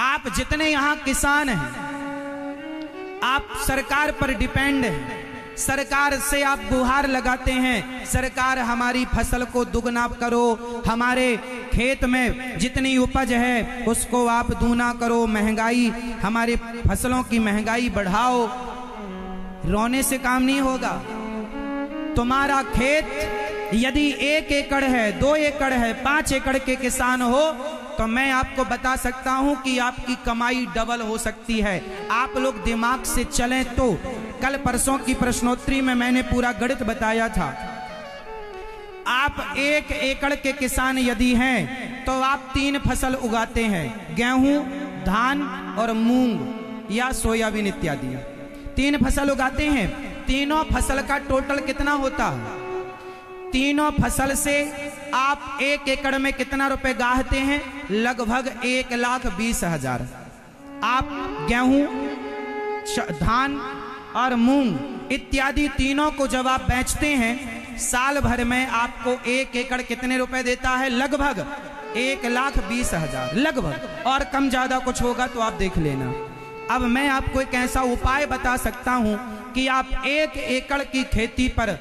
आप जितने यहाँ किसान हैं, आप सरकार पर डिपेंड हैं, सरकार से आप गुहार लगाते हैं, सरकार हमारी फसल को दुगना करो, हमारे खेत में जितनी उपज है उसको आप दूना करो, महंगाई, हमारे फसलों की महंगाई बढ़ाओ। रोने से काम नहीं होगा। तुम्हारा खेत यदि 1 एकड़ है, 2 एकड़ है, 5 एकड़ के किसान हो तो मैं आपको बता सकता हूं कि आपकी कमाई डबल हो सकती है। आप लोग दिमाग से चलें तो कल परसों की प्रश्नोत्तरी में मैंने पूरा गणित बताया था। आप 1 एकड़ के किसान यदि हैं तो आप 3 फसल उगाते हैं, गेहूं, धान और मूंग या सोयाबीन इत्यादि। 3 फसल उगाते हैं। तीनों फसल का टोटल कितना होता है? तीनों फसल से आप 1 एकड़ में कितना रुपए गाहते हैं? लगभग 1,20,000। आप गेहूं, धान और मूंग इत्यादि तीनों को जब आप बेचते हैं, साल भर में आपको 1 एकड़ कितने रुपए देता है? लगभग 1,20,000, लगभग। और कम ज्यादा कुछ होगा तो आप देख लेना। अब मैं आपको एक ऐसा उपाय बता सकता हूं कि आप 1 एकड़ की खेती पर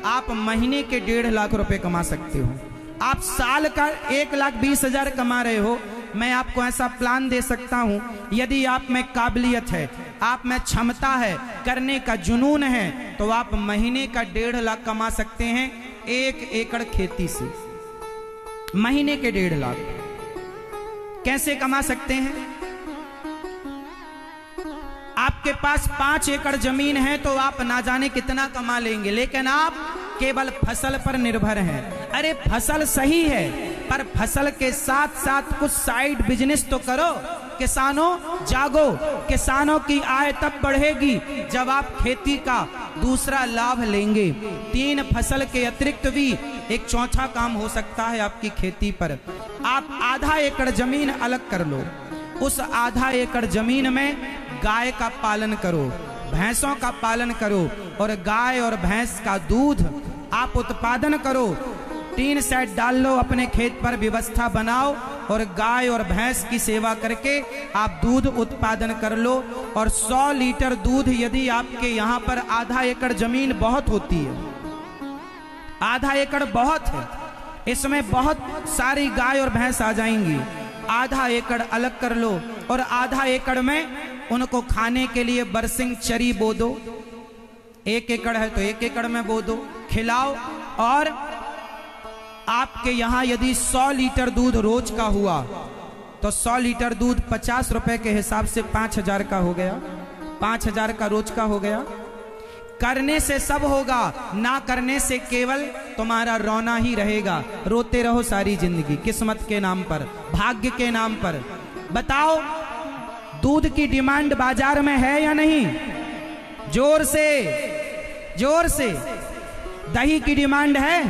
आप महीने के 1.5 लाख रुपए कमा सकते हो। आप साल का 1,20,000 कमा रहे हो। मैं आपको ऐसा प्लान दे सकता हूं, यदि आप में काबिलियत है, आप में क्षमता है, करने का जुनून है, तो आप महीने का 1.5 लाख कमा सकते हैं 1 एकड़ खेती से। महीने के 1.5 लाख कैसे कमा सकते हैं? आपके पास 5 एकड़ जमीन है तो आप ना जाने कितना कमा लेंगे, लेकिन आप केवल फसल पर निर्भर हैं। अरे फसल सही है, पर फसल के साथ साथ कुछ साइड बिजनेस तो करो। किसानों जागो, किसानों की आय तब बढ़ेगी जब आप खेती का दूसरा लाभ लेंगे। 3 फसल के अतिरिक्त भी एक चौथा काम हो सकता है आपकी खेती पर। आप आधा एकड़ जमीन अलग कर लो, उस आधा एकड़ जमीन में गाय का पालन करो, भैंसों का पालन करो और गाय और भैंस का दूध आप उत्पादन करो। 3 सेट डाल लो, अपने खेत पर व्यवस्था बनाओ और गाय और भैंस की सेवा करके आप दूध उत्पादन कर लो। और 100 लीटर दूध यदि आपके यहाँ पर आधा एकड़ जमीन बहुत होती है, आधा एकड़ बहुत है, इसमें बहुत सारी गाय और भैंस आ जाएंगी। आधा एकड़ अलग कर लो और आधा एकड़ में उनको खाने के लिए बरसिंग चरी बो दो। 1 एकड़ है तो 1 एकड़ में बो दो, खिलाओ। और आपके यहाँ यदि 100 लीटर दूध रोज का हुआ तो 100 लीटर दूध 50 रुपए के हिसाब से 5,000 का हो गया, 5,000 का रोज का हो गया। करने से सब होगा, ना करने से केवल तुम्हारा रोना ही रहेगा। रोते रहो सारी जिंदगी, किस्मत के नाम पर, भाग्य के नाम पर। बताओ, दूध की डिमांड बाजार में है या नहीं? जोर से, जोर से। दही की डिमांड है,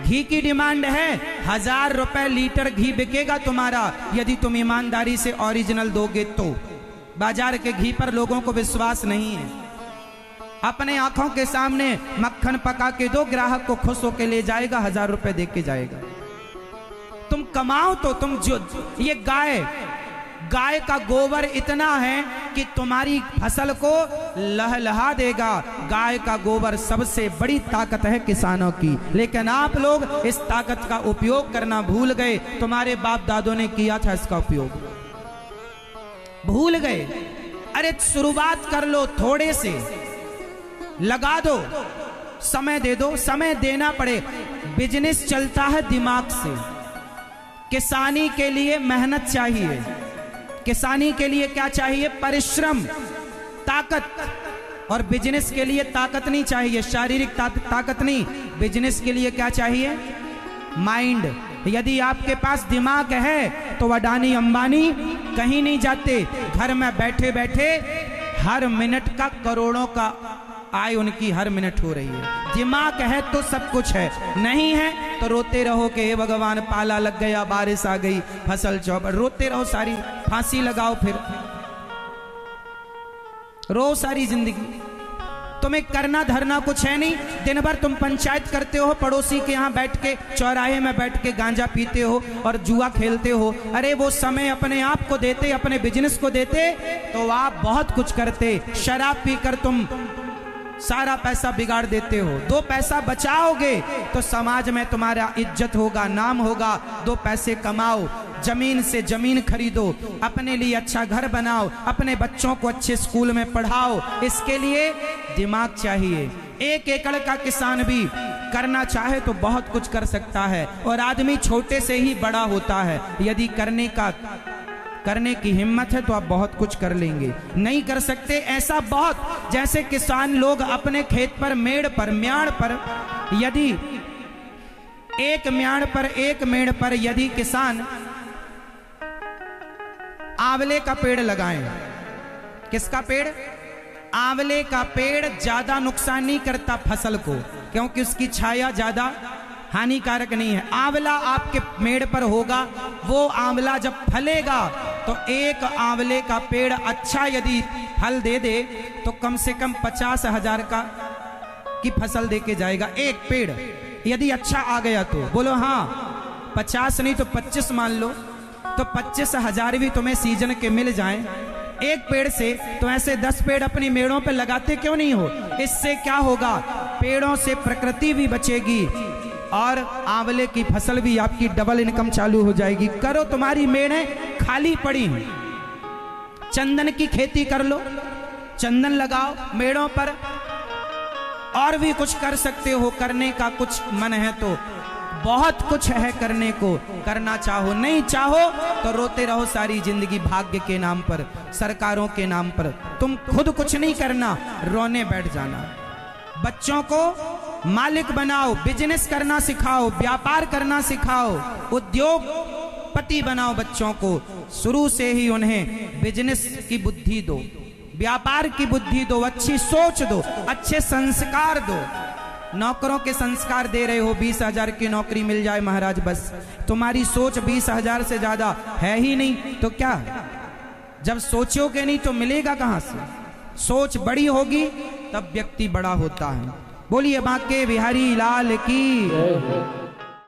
घी की डिमांड है। 1,000 रुपए लीटर घी बिकेगा तुम्हारा यदि तुम ईमानदारी से ओरिजिनल दोगे तो। बाजार के घी पर लोगों को विश्वास नहीं है। अपने आंखों के सामने मक्खन पका के दो, ग्राहक को खुश होकर ले जाएगा, 1,000 रुपए दे के जाएगा। तुम कमाओ तो तुम जो ये गाय का गोबर इतना है कि तुम्हारी फसल को लहलहा देगा। गाय का गोबर सबसे बड़ी ताकत है किसानों की, लेकिन आप लोग इस ताकत का उपयोग करना भूल गए। तुम्हारे बाप दादों ने किया था इसका उपयोग, भूल गए। अरे शुरुआत कर लो, थोड़े से लगा दो, समय दे दो, समय देना पड़े। बिजनेस चलता है दिमाग से। किसानी के लिए मेहनत चाहिए, किसानी के लिए क्या चाहिए? परिश्रम, ताकत। और बिजनेस के लिए ताकत नहीं चाहिए, शारीरिक ताकत नहीं। बिजनेस के लिए क्या चाहिए? माइंड। यदि आपके पास दिमाग है तो अडानी अंबानी कहीं नहीं जाते, घर में बैठे बैठे हर मिनट का करोड़ों का आय उनकी हर मिनट हो रही है। दिमाग है तो सब कुछ है, नहीं है तो रोते रहो कि हे भगवान पाला लग गया, बारिश आ गई, फसल चौपट। रोते रहो सारी, फांसी लगाओ, फिर रो सारी जिंदगी। तुम्हें करना धरना कुछ है नहीं, दिन भर तुम पंचायत करते हो, पड़ोसी के यहाँ बैठ के चौराहे में बैठ के गांजा पीते हो और जुआ खेलते हो। अरे वो समय अपने आप को देते, अपने बिजनेस को देते तो आप बहुत कुछ करते। शराब पीकर तुम सारा पैसा बिगाड़ देते हो। 2 पैसा बचाओगे तो समाज में तुम्हारा इज्जत होगा, नाम होगा। 2 पैसे कमाओ, जमीन से जमीन खरीदो, अपने लिए अच्छा घर बनाओ, अपने बच्चों को अच्छे स्कूल में पढ़ाओ। इसके लिए दिमाग चाहिए। 1 एकड़ का किसान भी करना चाहे तो बहुत कुछ कर सकता है, और आदमी छोटे से ही बड़ा होता है। यदि करने की हिम्मत है तो आप बहुत कुछ कर लेंगे। नहीं कर सकते ऐसा बहुत, जैसे किसान लोग अपने खेत पर म्याड़ पर यदि एक मेड़ पर यदि किसान आंवले का पेड़ लगाएं। किसका पेड़? आंवले का पेड़ ज्यादा नुकसान नहीं करता फसल को, क्योंकि उसकी छाया ज्यादा हानिकारक नहीं है। आंवला आपके मेड़ पर होगा, वो आंवला जब फलेगा तो एक आंवले का पेड़ अच्छा यदि फल दे दे तो कम से कम 50,000 की फसल दे के जाएगा। एक पेड़ यदि अच्छा आ गया तो बोलो हाँ, 50 नहीं तो 25 मान लो, तो 25,000 भी तुम्हें सीजन के मिल जाएं एक पेड़ से। तो ऐसे 10 पेड़ अपनी मेड़ों पे लगाते क्यों नहीं हो? इससे क्या होगा? पेड़ों से प्रकृति भी बचेगी और आंवले की फसल भी आपकी डबल इनकम चालू हो जाएगी। करो, तुम्हारी मेड़ें खाली पड़ी हैं, चंदन की खेती कर लो, चंदन लगाओ मेड़ों पर, और भी कुछ कर सकते हो। करने का कुछ मन है तो बहुत कुछ है करने को, करना चाहो। नहीं चाहो तो रोते रहो सारी जिंदगी भाग्य के नाम पर, सरकारों के नाम पर। तुम खुद कुछ नहीं करना, रोने बैठ जाना। बच्चों को मालिक बनाओ, बिजनेस करना सिखाओ, व्यापार करना सिखाओ, उद्योगपति बनाओ बच्चों को। शुरू से ही उन्हें बिजनेस की बुद्धि दो, व्यापार की बुद्धि दो, अच्छी सोच दो, अच्छे संस्कार दो। नौकरों के संस्कार दे रहे हो, 20,000 की नौकरी मिल जाए महाराज, बस तुम्हारी सोच 20,000 से ज्यादा है ही नहीं तो क्या? जब सोचोगे नहीं तो मिलेगा कहां से? सोच बड़ी होगी तब व्यक्ति बड़ा होता है। बोलिए बांके बिहारी लाल की।